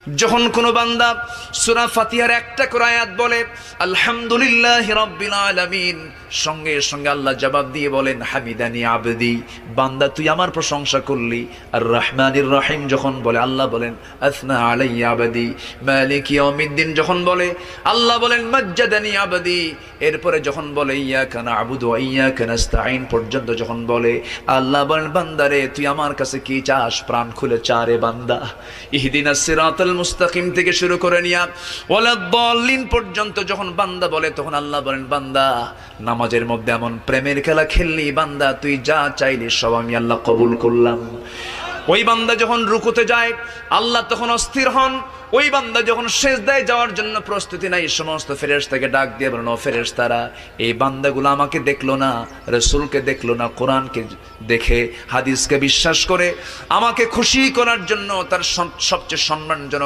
যখন কোনো বান্দা সূরা ফাতিহার একটা করে আয়াত বলে আলহামদুলিল্লাহি রাব্বিল আলামিন, সঙ্গে সঙ্গে আল্লাহ জবাব দিয়ে বলেন হামিদানি আবদি, বান্দা তুই আমার প্রশংসা করলি। আর রহমানির রহিম যখন বলে আল্লাহ বলেন আসনা আলাইয়া আবদি। মালিক ইয়াউমিদ্দিন যখন বলে আল্লাহ বলেন মাজ্জাদানি আবদি। এরপরে যখন বলে ইয়াকা না'বুদু ওয়া ইয়াকা নাস্তাঈন পর্যন্ত যখন বলে আল্লাহ বলেন বান্দারে তুই আমার কাছে কি চাস, প্রাণ খুলে চা রে বান্দা। ইহদিনাস সিরাতাল মুস্তাকিম থেকে শুরু করে নিয়া ওয়ালাদ-দাল্লিন পর্যন্ত যখন বান্দা বলে তখন আল্লাহ বলেন বান্দা নামাজের মধ্যে এমন প্রেমের খেলা খেললি বান্দা, তুই যা চাইলি সব আমি আল্লাহ কবুল করলাম। ওই বান্দা যখন রুকুতে যায় আল্লাহ তখন অস্থির হন। ওই বান্দা যখন সিজদায় যাওয়ার জন্য প্রস্তুতি নাই, সমস্ত ফেরেশতাকে ডাক দিয়ে বলেন ও ফেরেশতারা, এই বান্দাগুলো আমাকে দেখলো না, রাসূলকে দেখলো না, কোরআনকে দেখে হাদিসকে বিশ্বাস করে আমাকে খুশি করার জন্য তার সবচেয়ে সম্মানজনক